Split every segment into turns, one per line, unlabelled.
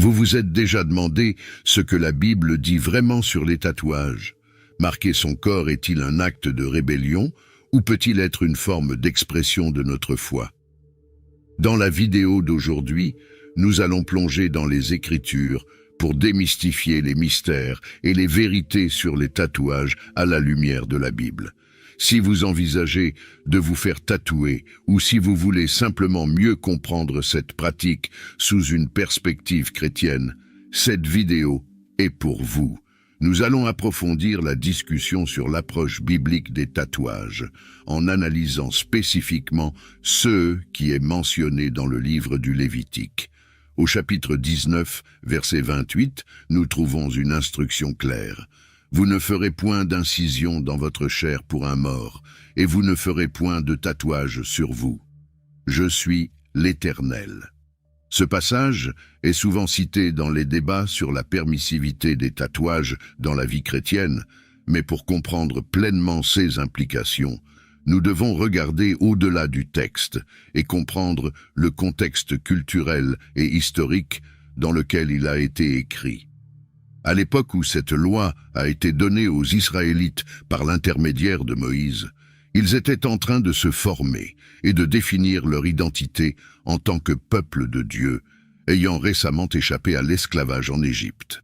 Vous vous êtes déjà demandé ce que la Bible dit vraiment sur les tatouages? Marquer son corps est-il un acte de rébellion ou peut-il être une forme d'expression de notre foi? Dans la vidéo d'aujourd'hui, nous allons plonger dans les Écritures pour démystifier les mystères et les vérités sur les tatouages à la lumière de la Bible. Si vous envisagez de vous faire tatouer ou si vous voulez simplement mieux comprendre cette pratique sous une perspective chrétienne, cette vidéo est pour vous. Nous allons approfondir la discussion sur l'approche biblique des tatouages, en analysant spécifiquement ceux qui est mentionné dans le livre du Lévitique. Au chapitre 19, verset 28, nous trouvons une instruction claire. Vous ne ferez point d'incision dans votre chair pour un mort, et vous ne ferez point de tatouage sur vous. Je suis l'Éternel. Ce passage est souvent cité dans les débats sur la permissivité des tatouages dans la vie chrétienne, mais pour comprendre pleinement ses implications, nous devons regarder au-delà du texte et comprendre le contexte culturel et historique dans lequel il a été écrit. À l'époque où cette loi a été donnée aux Israélites par l'intermédiaire de Moïse, ils étaient en train de se former et de définir leur identité en tant que peuple de Dieu, ayant récemment échappé à l'esclavage en Égypte.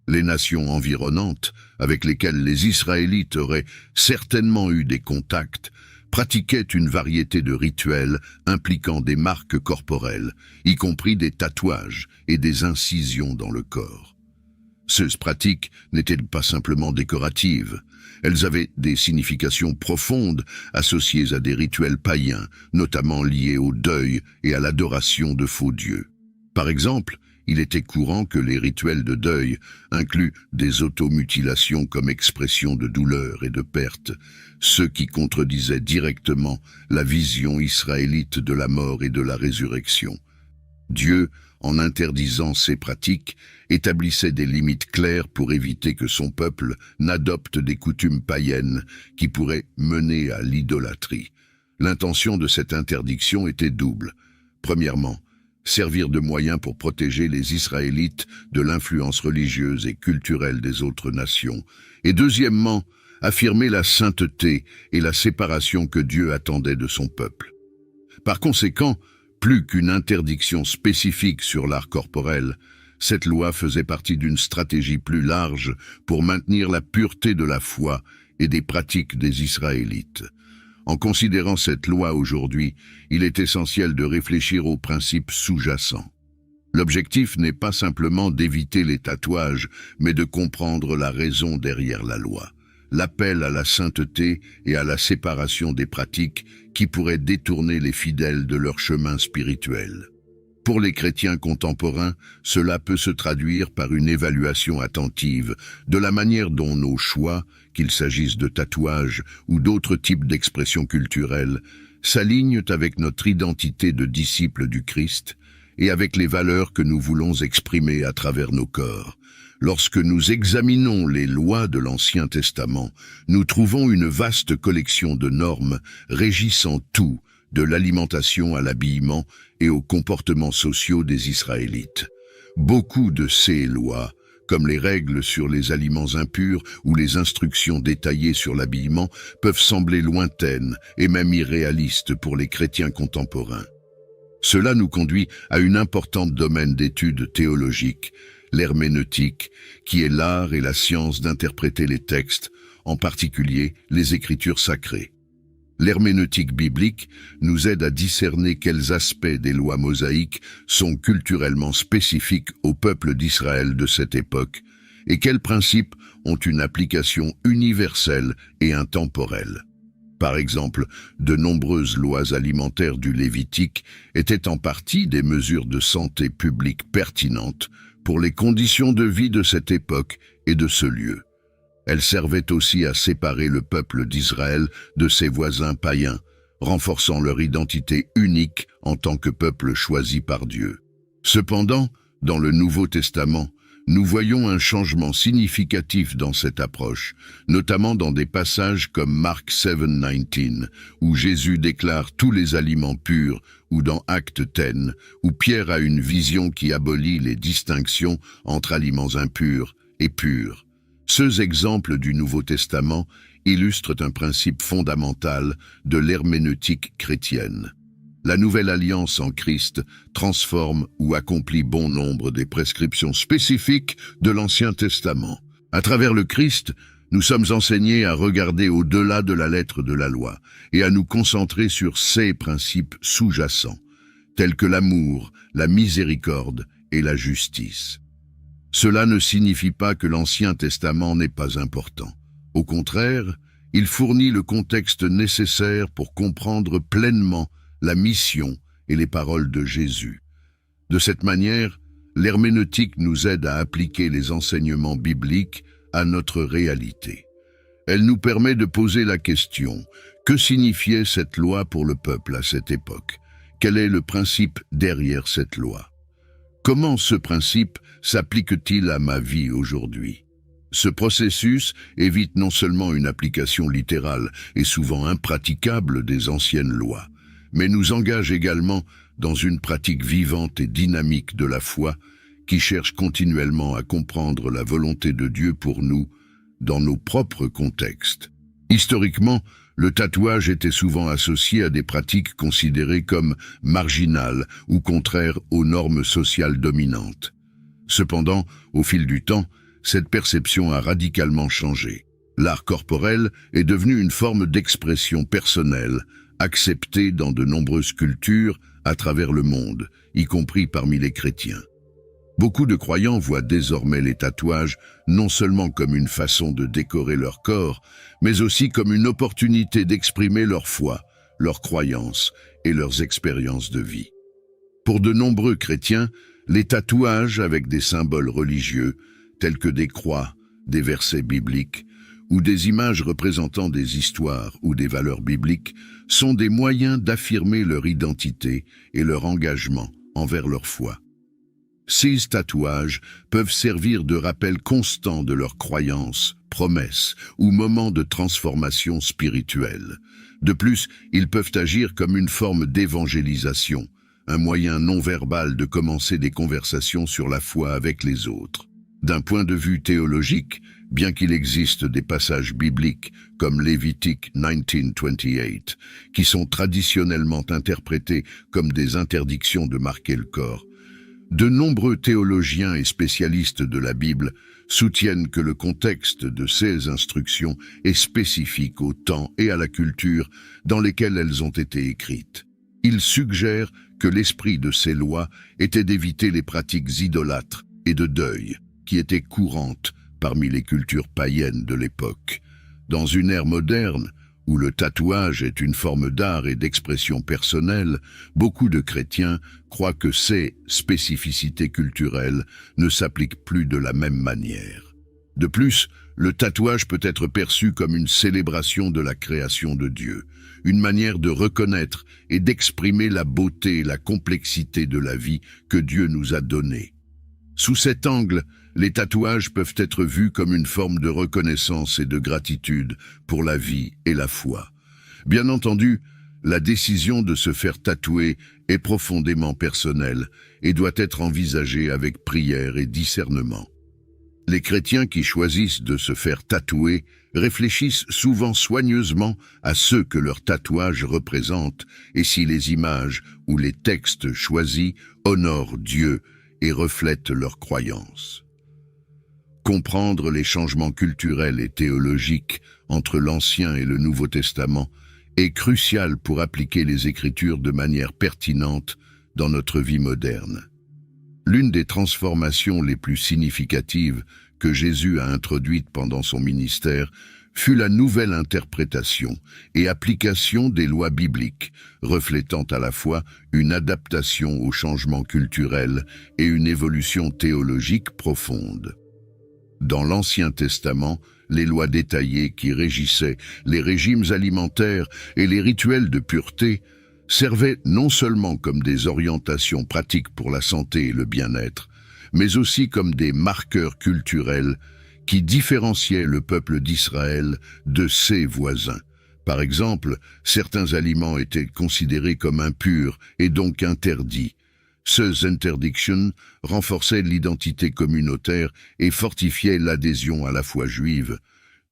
Les nations environnantes, avec lesquelles les Israélites auraient certainement eu des contacts, pratiquaient une variété de rituels impliquant des marques corporelles, y compris des tatouages et des incisions dans le corps. Ces pratiques n'étaient pas simplement décoratives. Elles avaient des significations profondes associées à des rituels païens, notamment liés au deuil et à l'adoration de faux dieux. Par exemple, il était courant que les rituels de deuil incluent des automutilations comme expression de douleur et de perte, ce qui contredisait directement la vision israélite de la mort et de la résurrection. Dieu, en interdisant ces pratiques, établissait des limites claires pour éviter que son peuple n'adopte des coutumes païennes qui pourraient mener à l'idolâtrie. L'intention de cette interdiction était double. Premièrement, servir de moyen pour protéger les Israélites de l'influence religieuse et culturelle des autres nations. Et deuxièmement, affirmer la sainteté et la séparation que Dieu attendait de son peuple. Par conséquent, plus qu'une interdiction spécifique sur l'art corporel, cette loi faisait partie d'une stratégie plus large pour maintenir la pureté de la foi et des pratiques des Israélites. En considérant cette loi aujourd'hui, il est essentiel de réfléchir aux principes sous-jacents. L'objectif n'est pas simplement d'éviter les tatouages, mais de comprendre la raison derrière la loi. L'appel à la sainteté et à la séparation des pratiques qui pourraient détourner les fidèles de leur chemin spirituel. Pour les chrétiens contemporains, cela peut se traduire par une évaluation attentive de la manière dont nos choix, qu'il s'agisse de tatouages ou d'autres types d'expressions culturelles, s'alignent avec notre identité de disciples du Christ et avec les valeurs que nous voulons exprimer à travers nos corps. Lorsque nous examinons les lois de l'Ancien Testament, nous trouvons une vaste collection de normes régissant tout, de l'alimentation à l'habillement et aux comportements sociaux des Israélites. Beaucoup de ces lois, comme les règles sur les aliments impurs ou les instructions détaillées sur l'habillement, peuvent sembler lointaines et même irréalistes pour les chrétiens contemporains. Cela nous conduit à une importante domaine d'études théologiques, l'herméneutique, qui est l'art et la science d'interpréter les textes, en particulier les Écritures sacrées. L'herméneutique biblique nous aide à discerner quels aspects des lois mosaïques sont culturellement spécifiques au peuple d'Israël de cette époque et quels principes ont une application universelle et intemporelle. Par exemple, de nombreuses lois alimentaires du Lévitique étaient en partie des mesures de santé publique pertinentes pour les conditions de vie de cette époque et de ce lieu. Elles servaient aussi à séparer le peuple d'Israël de ses voisins païens, renforçant leur identité unique en tant que peuple choisi par Dieu. Cependant, dans le Nouveau Testament, Nous voyons un changement significatif dans cette approche, notamment dans des passages comme Marc 7:19, où Jésus déclare tous les aliments purs, ou dans Actes 10, où Pierre a une vision qui abolit les distinctions entre aliments impurs et purs. Ces exemples du Nouveau Testament illustrent un principe fondamental de l'herméneutique chrétienne. La nouvelle alliance en Christ transforme ou accomplit bon nombre des prescriptions spécifiques de l'Ancien Testament. À travers le Christ, nous sommes enseignés à regarder au-delà de la lettre de la loi et à nous concentrer sur ces principes sous-jacents, tels que l'amour, la miséricorde et la justice. Cela ne signifie pas que l'Ancien Testament n'est pas important. Au contraire, il fournit le contexte nécessaire pour comprendre pleinement la mission et les paroles de Jésus. De cette manière, l'herméneutique nous aide à appliquer les enseignements bibliques à notre réalité. Elle nous permet de poser la question: que signifiait cette loi pour le peuple à cette époque? Quel est le principe derrière cette loi? Comment ce principe s'applique-t-il à ma vie aujourd'hui? Ce processus évite non seulement une application littérale et souvent impraticable des anciennes lois, mais nous engage également dans une pratique vivante et dynamique de la foi qui cherche continuellement à comprendre la volonté de Dieu pour nous dans nos propres contextes. Historiquement, le tatouage était souvent associé à des pratiques considérées comme marginales ou contraires aux normes sociales dominantes. Cependant, au fil du temps, cette perception a radicalement changé. L'art corporel est devenu une forme d'expression personnelle, acceptée dans de nombreuses cultures à travers le monde, y compris parmi les chrétiens. Beaucoup de croyants voient désormais les tatouages non seulement comme une façon de décorer leur corps, mais aussi comme une opportunité d'exprimer leur foi, leurs croyances et leurs expériences de vie. Pour de nombreux chrétiens, les tatouages avec des symboles religieux, tels que des croix, des versets bibliques, ou des images représentant des histoires ou des valeurs bibliques, sont des moyens d'affirmer leur identité et leur engagement envers leur foi. Ces tatouages peuvent servir de rappel constant de leurs croyances, promesses ou moments de transformation spirituelle. De plus, ils peuvent agir comme une forme d'évangélisation, un moyen non verbal de commencer des conversations sur la foi avec les autres. D'un point de vue théologique, bien qu'il existe des passages bibliques comme Lévitique 19:28, qui sont traditionnellement interprétés comme des interdictions de marquer le corps, de nombreux théologiens et spécialistes de la Bible soutiennent que le contexte de ces instructions est spécifique au temps et à la culture dans lesquelles elles ont été écrites. Ils suggèrent que l'esprit de ces lois était d'éviter les pratiques idolâtres et de deuil, qui étaient courantes parmi les cultures païennes de l'époque. Dans une ère moderne, où le tatouage est une forme d'art et d'expression personnelle, beaucoup de chrétiens croient que ces spécificités culturelles ne s'appliquent plus de la même manière. De plus, le tatouage peut être perçu comme une célébration de la création de Dieu, une manière de reconnaître et d'exprimer la beauté et la complexité de la vie que Dieu nous a donnée. Sous cet angle, les tatouages peuvent être vus comme une forme de reconnaissance et de gratitude pour la vie et la foi. Bien entendu, la décision de se faire tatouer est profondément personnelle et doit être envisagée avec prière et discernement. Les chrétiens qui choisissent de se faire tatouer réfléchissent souvent soigneusement à ce que leur tatouage représente et si les images ou les textes choisis honorent Dieu et reflètent leurs croyances. Comprendre les changements culturels et théologiques entre l'Ancien et le Nouveau Testament est crucial pour appliquer les Écritures de manière pertinente dans notre vie moderne. L'une des transformations les plus significatives que Jésus a introduites pendant son ministère fut la nouvelle interprétation et application des lois bibliques, reflétant à la fois une adaptation aux changements culturels et une évolution théologique profonde. Dans l'Ancien Testament, les lois détaillées qui régissaient les régimes alimentaires et les rituels de pureté servaient non seulement comme des orientations pratiques pour la santé et le bien-être, mais aussi comme des marqueurs culturels qui différenciaient le peuple d'Israël de ses voisins. Par exemple, certains aliments étaient considérés comme impurs et donc interdits. Ces interdictions renforçaient l'identité communautaire et fortifiaient l'adhésion à la foi juive,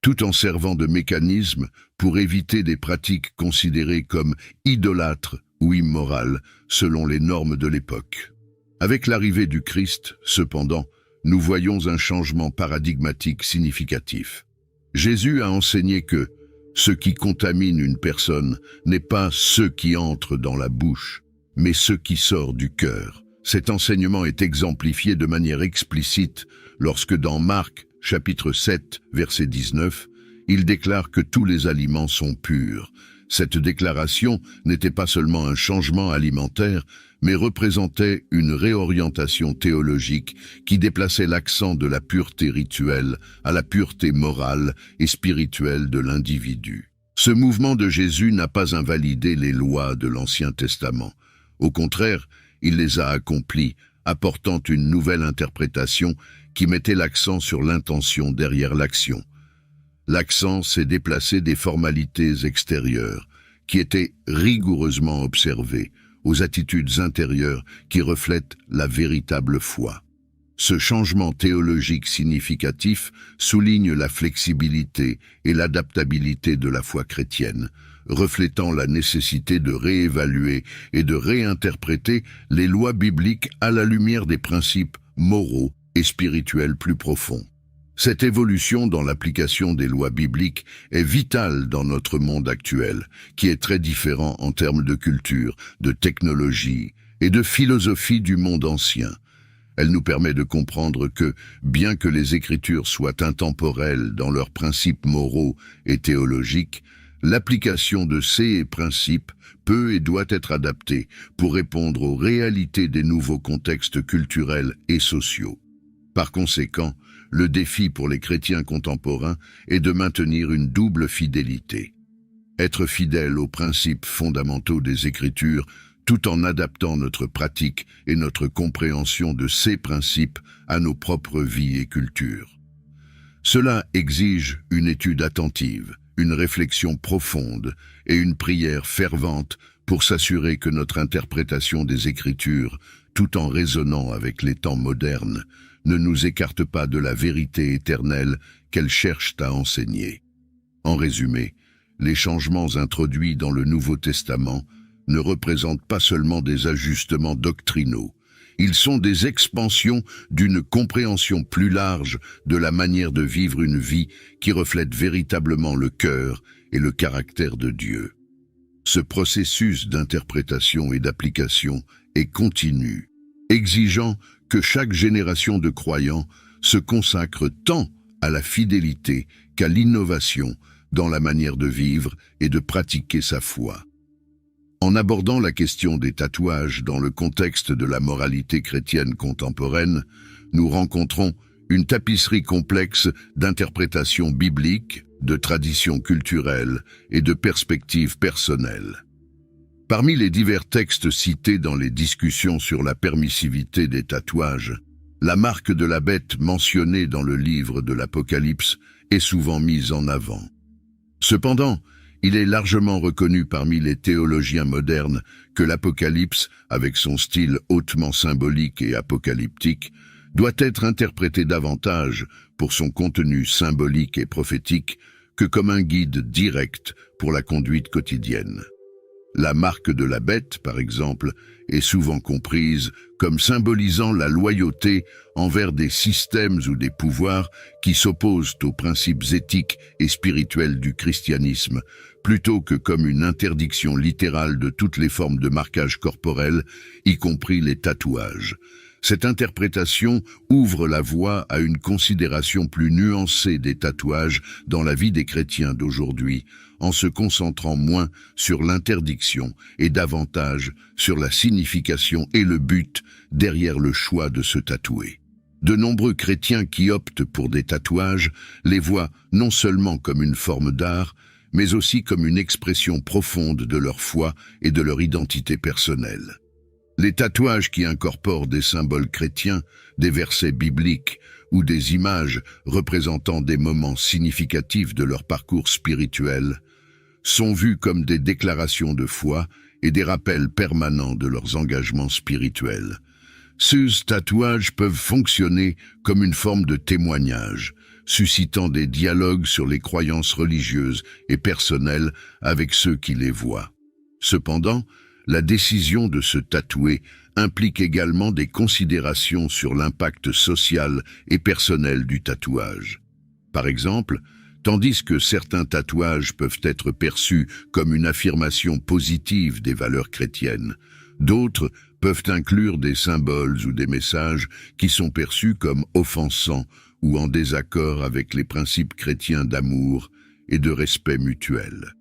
tout en servant de mécanisme pour éviter des pratiques considérées comme idolâtres ou immorales selon les normes de l'époque. Avec l'arrivée du Christ, cependant, nous voyons un changement paradigmatique significatif. Jésus a enseigné que ce qui contamine une personne n'est pas ce qui entre dans la bouche, mais ce qui sort du cœur. Cet enseignement est exemplifié de manière explicite lorsque dans Marc, chapitre 7, verset 19, il déclare que tous les aliments sont purs. Cette déclaration n'était pas seulement un changement alimentaire, mais représentait une réorientation théologique qui déplaçait l'accent de la pureté rituelle à la pureté morale et spirituelle de l'individu. Ce mouvement de Jésus n'a pas invalidé les lois de l'Ancien Testament. Au contraire, il les a accomplies, apportant une nouvelle interprétation qui mettait l'accent sur l'intention derrière l'action. L'accent s'est déplacé des formalités extérieures, qui étaient rigoureusement observées, aux attitudes intérieures qui reflètent la véritable foi. Ce changement théologique significatif souligne la flexibilité et l'adaptabilité de la foi chrétienne, reflétant la nécessité de réévaluer et de réinterpréter les lois bibliques à la lumière des principes moraux et spirituels plus profonds. Cette évolution dans l'application des lois bibliques est vitale dans notre monde actuel, qui est très différent en termes de culture, de technologie et de philosophie du monde ancien. Elle nous permet de comprendre que, bien que les Écritures soient intemporelles dans leurs principes moraux et théologiques, l'application de ces principes peut et doit être adaptée pour répondre aux réalités des nouveaux contextes culturels et sociaux. Par conséquent, le défi pour les chrétiens contemporains est de maintenir une double fidélité. Être fidèle aux principes fondamentaux des Écritures tout en adaptant notre pratique et notre compréhension de ces principes à nos propres vies et cultures. Cela exige une étude attentive, une réflexion profonde et une prière fervente pour s'assurer que notre interprétation des Écritures, tout en résonnant avec les temps modernes, ne nous écarte pas de la vérité éternelle qu'elles cherchent à enseigner. En résumé, les changements introduits dans le Nouveau Testament ne représentent pas seulement des ajustements doctrinaux, ils sont des expansions d'une compréhension plus large de la manière de vivre une vie qui reflète véritablement le cœur et le caractère de Dieu. Ce processus d'interprétation et d'application est continu, exigeant que chaque génération de croyants se consacre tant à la fidélité qu'à l'innovation dans la manière de vivre et de pratiquer sa foi. En abordant la question des tatouages dans le contexte de la moralité chrétienne contemporaine, nous rencontrons une tapisserie complexe d'interprétations bibliques, de traditions culturelles et de perspectives personnelles. Parmi les divers textes cités dans les discussions sur la permissivité des tatouages, la marque de la bête mentionnée dans le livre de l'Apocalypse est souvent mise en avant. Cependant, il est largement reconnu parmi les théologiens modernes que l'Apocalypse, avec son style hautement symbolique et apocalyptique, doit être interprété davantage pour son contenu symbolique et prophétique que comme un guide direct pour la conduite quotidienne. La marque de la bête, par exemple, est souvent comprise comme symbolisant la loyauté envers des systèmes ou des pouvoirs qui s'opposent aux principes éthiques et spirituels du christianisme, plutôt que comme une interdiction littérale de toutes les formes de marquage corporel, y compris les tatouages. Cette interprétation ouvre la voie à une considération plus nuancée des tatouages dans la vie des chrétiens d'aujourd'hui, en se concentrant moins sur l'interdiction et davantage sur la signification et le but derrière le choix de se tatouer. De nombreux chrétiens qui optent pour des tatouages les voient non seulement comme une forme d'art, mais aussi comme une expression profonde de leur foi et de leur identité personnelle. Les tatouages qui incorporent des symboles chrétiens, des versets bibliques ou des images représentant des moments significatifs de leur parcours spirituel sont vus comme des déclarations de foi et des rappels permanents de leurs engagements spirituels. Ces tatouages peuvent fonctionner comme une forme de témoignage, suscitant des dialogues sur les croyances religieuses et personnelles avec ceux qui les voient. Cependant, la décision de se tatouer implique également des considérations sur l'impact social et personnel du tatouage. Par exemple, tandis que certains tatouages peuvent être perçus comme une affirmation positive des valeurs chrétiennes, d'autres peuvent inclure des symboles ou des messages qui sont perçus comme offensants ou en désaccord avec les principes chrétiens d'amour et de respect mutuel.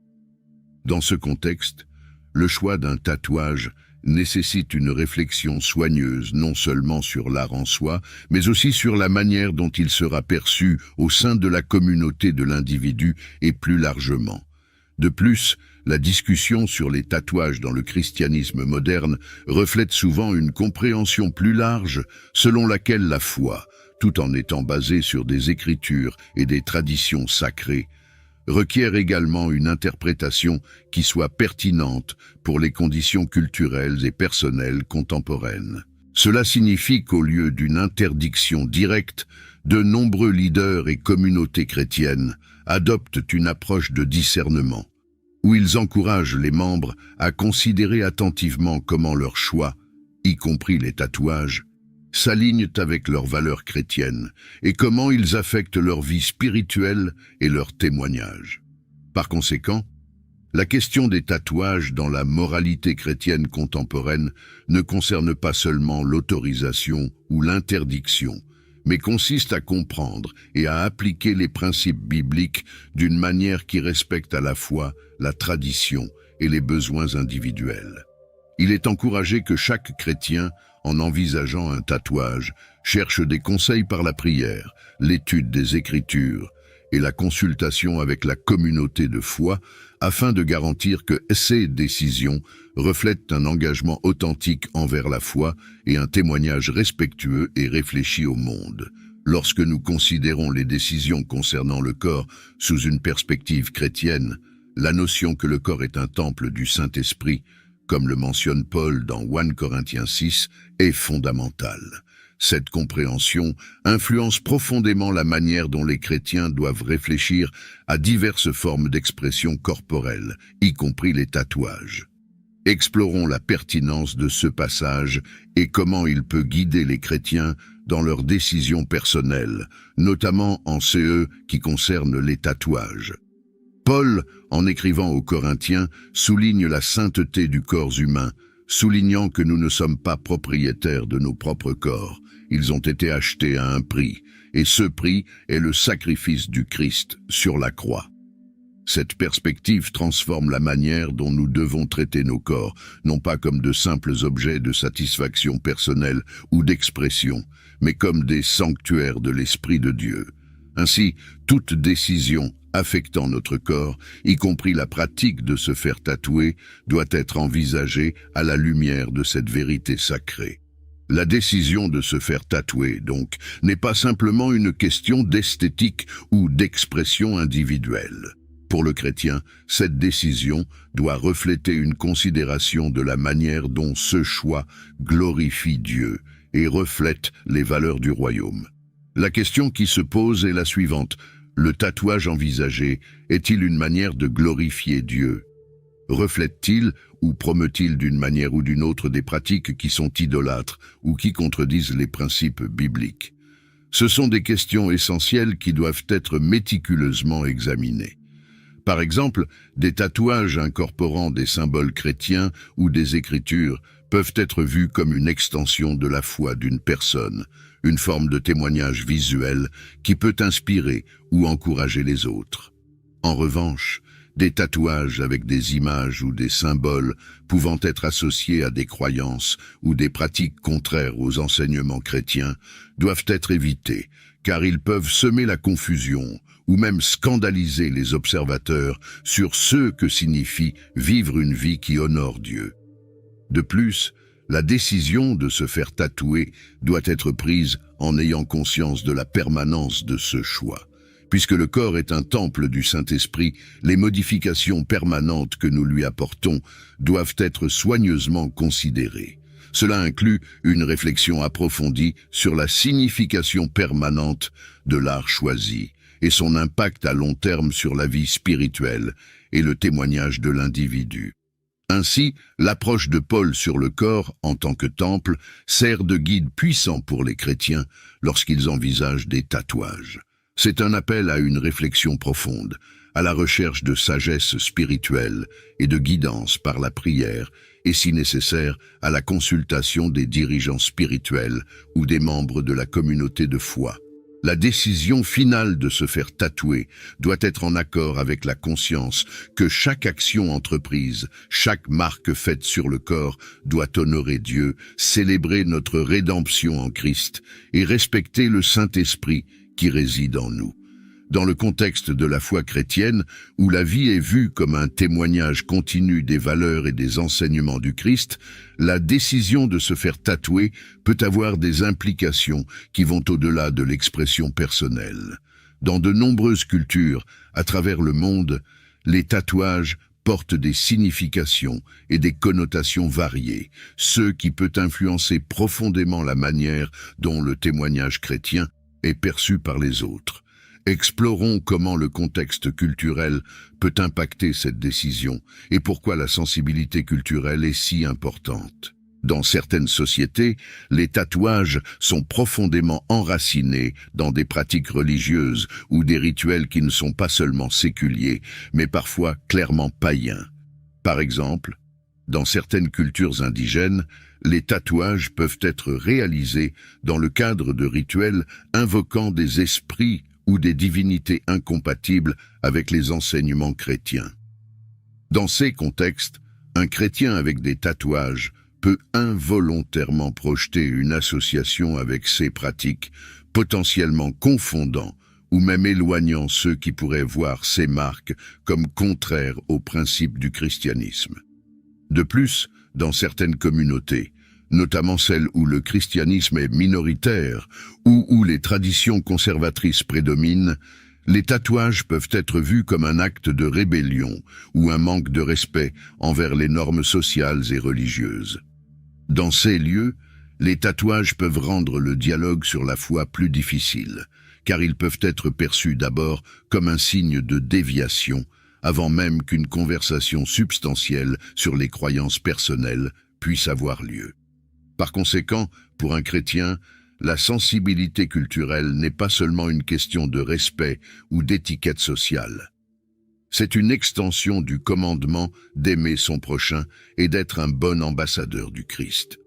Dans ce contexte, le choix d'un tatouage nécessite une réflexion soigneuse non seulement sur l'art en soi, mais aussi sur la manière dont il sera perçu au sein de la communauté de l'individu et plus largement. De plus, la discussion sur les tatouages dans le christianisme moderne reflète souvent une compréhension plus large selon laquelle la foi, tout en étant basée sur des écritures et des traditions sacrées, requiert également une interprétation qui soit pertinente pour les conditions culturelles et personnelles contemporaines. Cela signifie qu'au lieu d'une interdiction directe, de nombreux leaders et communautés chrétiennes adoptent une approche de discernement, où ils encouragent les membres à considérer attentivement comment leurs choix, y compris les tatouages, s'alignent avec leurs valeurs chrétiennes et comment ils affectent leur vie spirituelle et leur témoignage. Par conséquent, la question des tatouages dans la moralité chrétienne contemporaine ne concerne pas seulement l'autorisation ou l'interdiction, mais consiste à comprendre et à appliquer les principes bibliques d'une manière qui respecte à la fois la tradition et les besoins individuels. Il est encouragé que chaque chrétien, en envisageant un tatouage, cherche des conseils par la prière, l'étude des Écritures et la consultation avec la communauté de foi afin de garantir que ces décisions reflètent un engagement authentique envers la foi et un témoignage respectueux et réfléchi au monde. Lorsque nous considérons les décisions concernant le corps sous une perspective chrétienne, la notion que le corps est un temple du Saint-Esprit, comme le mentionne Paul dans 1 Corinthiens 6, est fondamentale. Cette compréhension influence profondément la manière dont les chrétiens doivent réfléchir à diverses formes d'expression corporelle, y compris les tatouages. Explorons la pertinence de ce passage et comment il peut guider les chrétiens dans leurs décisions personnelles, notamment en ce qui concerne les tatouages. Paul, en écrivant aux Corinthiens, souligne la sainteté du corps humain, soulignant que nous ne sommes pas propriétaires de nos propres corps. Ils ont été achetés à un prix, et ce prix est le sacrifice du Christ sur la croix. Cette perspective transforme la manière dont nous devons traiter nos corps, non pas comme de simples objets de satisfaction personnelle ou d'expression, mais comme des sanctuaires de l'Esprit de Dieu. Ainsi, toute décision affectant notre corps, y compris la pratique de se faire tatouer, doit être envisagée à la lumière de cette vérité sacrée. La décision de se faire tatouer, donc, n'est pas simplement une question d'esthétique ou d'expression individuelle. Pour le chrétien, cette décision doit refléter une considération de la manière dont ce choix glorifie Dieu et reflète les valeurs du royaume. La question qui se pose est la suivante. Le tatouage envisagé est-il une manière de glorifier Dieu? Reflète-t-il ou promeut-il d'une manière ou d'une autre des pratiques qui sont idolâtres ou qui contredisent les principes bibliques? Ce sont des questions essentielles qui doivent être méticuleusement examinées. Par exemple, des tatouages incorporant des symboles chrétiens ou des écritures peuvent être vus comme une extension de la foi d'une personne, une forme de témoignage visuel qui peut inspirer ou encourager les autres. En revanche, des tatouages avec des images ou des symboles pouvant être associés à des croyances ou des pratiques contraires aux enseignements chrétiens doivent être évités, car ils peuvent semer la confusion ou même scandaliser les observateurs sur ce que signifie vivre une vie qui honore Dieu. De plus, La décision de se faire tatouer doit être prise en ayant conscience de la permanence de ce choix. Puisque le corps est un temple du Saint-Esprit, les modifications permanentes que nous lui apportons doivent être soigneusement considérées. Cela inclut une réflexion approfondie sur la signification permanente de l'art choisi et son impact à long terme sur la vie spirituelle et le témoignage de l'individu. Ainsi, l'approche de Paul sur le corps, en tant que temple, sert de guide puissant pour les chrétiens lorsqu'ils envisagent des tatouages. C'est un appel à une réflexion profonde, à la recherche de sagesse spirituelle et de guidance par la prière, et si nécessaire, à la consultation des dirigeants spirituels ou des membres de la communauté de foi. La décision finale de se faire tatouer doit être en accord avec la conscience que chaque action entreprise, chaque marque faite sur le corps doit honorer Dieu, célébrer notre rédemption en Christ et respecter le Saint-Esprit qui réside en nous. Dans le contexte de la foi chrétienne, où la vie est vue comme un témoignage continu des valeurs et des enseignements du Christ, la décision de se faire tatouer peut avoir des implications qui vont au-delà de l'expression personnelle. Dans de nombreuses cultures, à travers le monde, les tatouages portent des significations et des connotations variées, ce qui peut influencer profondément la manière dont le témoignage chrétien est perçu par les autres. Explorons comment le contexte culturel peut impacter cette décision et pourquoi la sensibilité culturelle est si importante. Dans certaines sociétés, les tatouages sont profondément enracinés dans des pratiques religieuses ou des rituels qui ne sont pas seulement séculiers, mais parfois clairement païens. Par exemple, dans certaines cultures indigènes, les tatouages peuvent être réalisés dans le cadre de rituels invoquant des esprits ou des divinités incompatibles avec les enseignements chrétiens. Dans ces contextes, un chrétien avec des tatouages peut involontairement projeter une association avec ces pratiques, potentiellement confondant ou même éloignant ceux qui pourraient voir ces marques comme contraires aux principes du christianisme. De plus, dans certaines communautés, notamment celles où le christianisme est minoritaire ou où les traditions conservatrices prédominent, les tatouages peuvent être vus comme un acte de rébellion ou un manque de respect envers les normes sociales et religieuses. Dans ces lieux, les tatouages peuvent rendre le dialogue sur la foi plus difficile, car ils peuvent être perçus d'abord comme un signe de déviation, avant même qu'une conversation substantielle sur les croyances personnelles puisse avoir lieu. Par conséquent, pour un chrétien, la sensibilité culturelle n'est pas seulement une question de respect ou d'étiquette sociale. C'est une extension du commandement d'aimer son prochain et d'être un bon ambassadeur du Christ.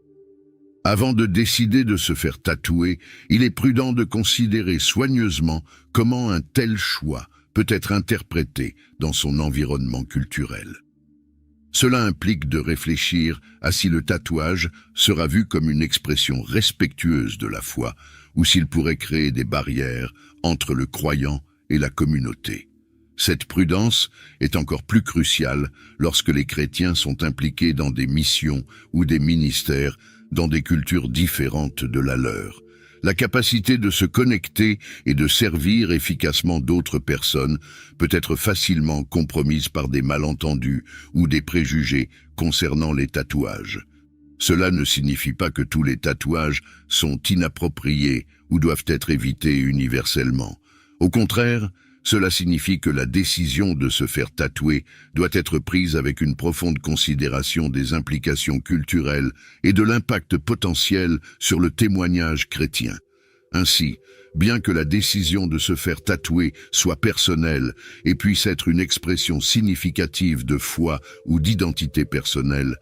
Avant de décider de se faire tatouer, il est prudent de considérer soigneusement comment un tel choix peut être interprété dans son environnement culturel. Cela implique de réfléchir à si le tatouage sera vu comme une expression respectueuse de la foi ou s'il pourrait créer des barrières entre le croyant et la communauté. Cette prudence est encore plus cruciale lorsque les chrétiens sont impliqués dans des missions ou des ministères dans des cultures différentes de la leur. La capacité de se connecter et de servir efficacement d'autres personnes peut être facilement compromise par des malentendus ou des préjugés concernant les tatouages. Cela ne signifie pas que tous les tatouages sont inappropriés ou doivent être évités universellement. Au contraire, cela signifie que la décision de se faire tatouer doit être prise avec une profonde considération des implications culturelles et de l'impact potentiel sur le témoignage chrétien. Ainsi, bien que la décision de se faire tatouer soit personnelle et puisse être une expression significative de foi ou d'identité personnelle,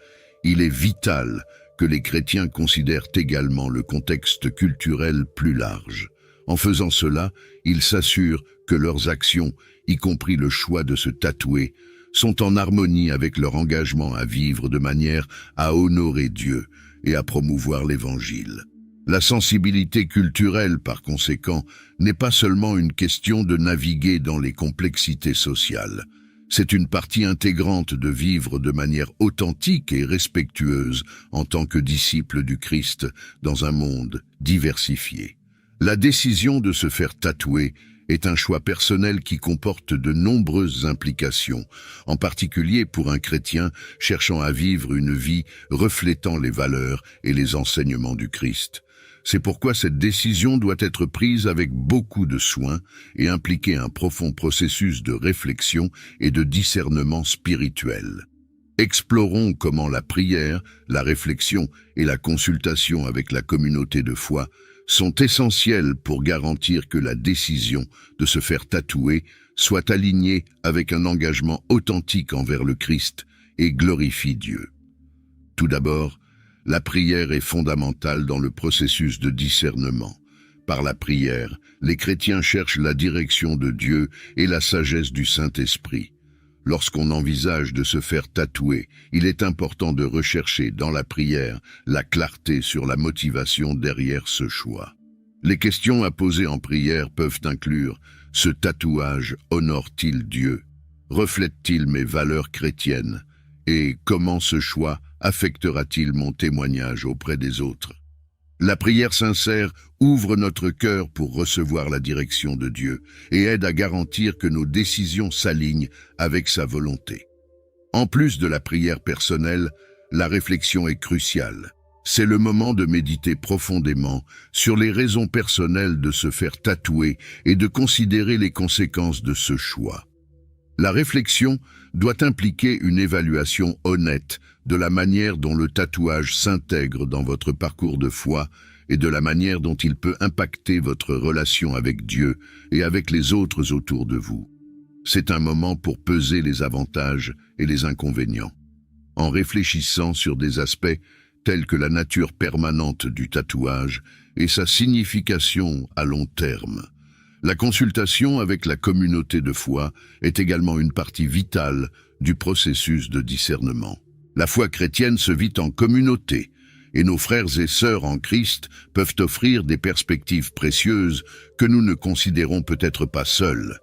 il est vital que les chrétiens considèrent également le contexte culturel plus large. En faisant cela, ils s'assurent que leurs actions, y compris le choix de se tatouer, sont en harmonie avec leur engagement à vivre de manière à honorer Dieu et à promouvoir l'Évangile. La sensibilité culturelle, par conséquent, n'est pas seulement une question de naviguer dans les complexités sociales. C'est une partie intégrante de vivre de manière authentique et respectueuse en tant que disciple du Christ dans un monde diversifié. La décision de se faire tatouer est un choix personnel qui comporte de nombreuses implications, en particulier pour un chrétien cherchant à vivre une vie reflétant les valeurs et les enseignements du Christ. C'est pourquoi cette décision doit être prise avec beaucoup de soin et impliquer un profond processus de réflexion et de discernement spirituel. Explorons comment la prière, la réflexion et la consultation avec la communauté de foi sont essentielles pour garantir que la décision de se faire tatouer soit alignée avec un engagement authentique envers le Christ et glorifie Dieu. Tout d'abord, la prière est fondamentale dans le processus de discernement. Par la prière, les chrétiens cherchent la direction de Dieu et la sagesse du Saint-Esprit. Lorsqu'on envisage de se faire tatouer, il est important de rechercher dans la prière la clarté sur la motivation derrière ce choix. Les questions à poser en prière peuvent inclure: ce tatouage honore-t-il Dieu? Reflète-t-il mes valeurs chrétiennes? Et comment ce choix affectera-t-il mon témoignage auprès des autres? La prière sincère ouvre notre cœur pour recevoir la direction de Dieu et aide à garantir que nos décisions s'alignent avec sa volonté. En plus de la prière personnelle, la réflexion est cruciale. C'est le moment de méditer profondément sur les raisons personnelles de se faire tatouer et de considérer les conséquences de ce choix. La réflexion doit impliquer une évaluation honnête de la manière dont le tatouage s'intègre dans votre parcours de foi et de la manière dont il peut impacter votre relation avec Dieu et avec les autres autour de vous. C'est un moment pour peser les avantages et les inconvénients, en réfléchissant sur des aspects tels que la nature permanente du tatouage et sa signification à long terme. La consultation avec la communauté de foi est également une partie vitale du processus de discernement. La foi chrétienne se vit en communauté, et nos frères et sœurs en Christ peuvent offrir des perspectives précieuses que nous ne considérons peut-être pas seuls.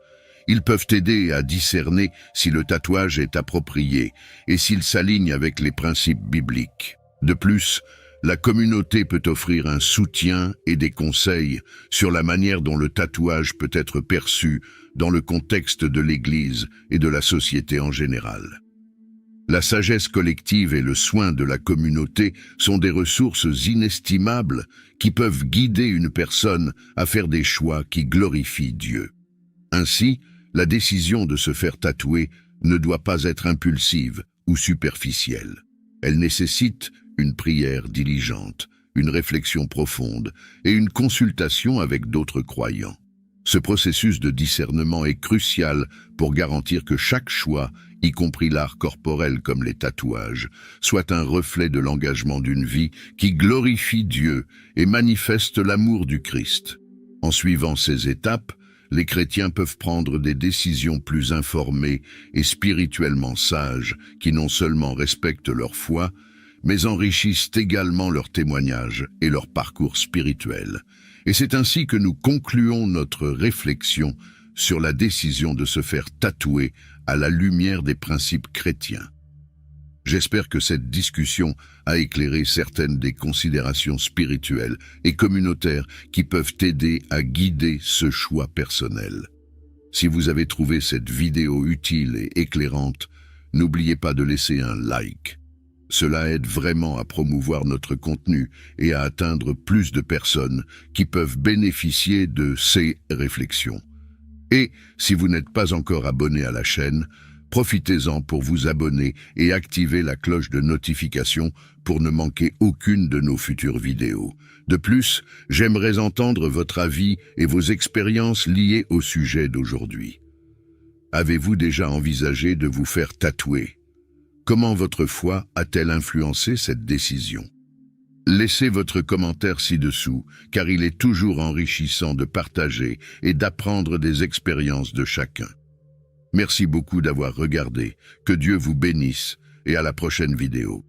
Ils peuvent aider à discerner si le tatouage est approprié et s'il s'aligne avec les principes bibliques. De plus, la communauté peut offrir un soutien et des conseils sur la manière dont le tatouage peut être perçu dans le contexte de l'Église et de la société en général. La sagesse collective et le soin de la communauté sont des ressources inestimables qui peuvent guider une personne à faire des choix qui glorifient Dieu. Ainsi, la décision de se faire tatouer ne doit pas être impulsive ou superficielle. Elle nécessite une prière diligente, une réflexion profonde et une consultation avec d'autres croyants. Ce processus de discernement est crucial pour garantir que chaque choix, y compris l'art corporel comme les tatouages, soit un reflet de l'engagement d'une vie qui glorifie Dieu et manifeste l'amour du Christ. En suivant ces étapes, les chrétiens peuvent prendre des décisions plus informées et spirituellement sages qui non seulement respectent leur foi, mais enrichissent également leur témoignage et leur parcours spirituel. Et c'est ainsi que nous concluons notre réflexion sur la décision de se faire tatouer à la lumière des principes chrétiens. J'espère que cette discussion a éclairé certaines des considérations spirituelles et communautaires qui peuvent aider à guider ce choix personnel. Si vous avez trouvé cette vidéo utile et éclairante, n'oubliez pas de laisser un like. Cela aide vraiment à promouvoir notre contenu et à atteindre plus de personnes qui peuvent bénéficier de ces réflexions. Et si vous n'êtes pas encore abonné à la chaîne, profitez-en pour vous abonner et activer la cloche de notification pour ne manquer aucune de nos futures vidéos. De plus, j'aimerais entendre votre avis et vos expériences liées au sujet d'aujourd'hui. Avez-vous déjà envisagé de vous faire tatouer? Comment votre foi a-t-elle influencé cette décision? Laissez votre commentaire ci-dessous, car il est toujours enrichissant de partager et d'apprendre des expériences de chacun. Merci beaucoup d'avoir regardé, que Dieu vous bénisse, et à la prochaine vidéo.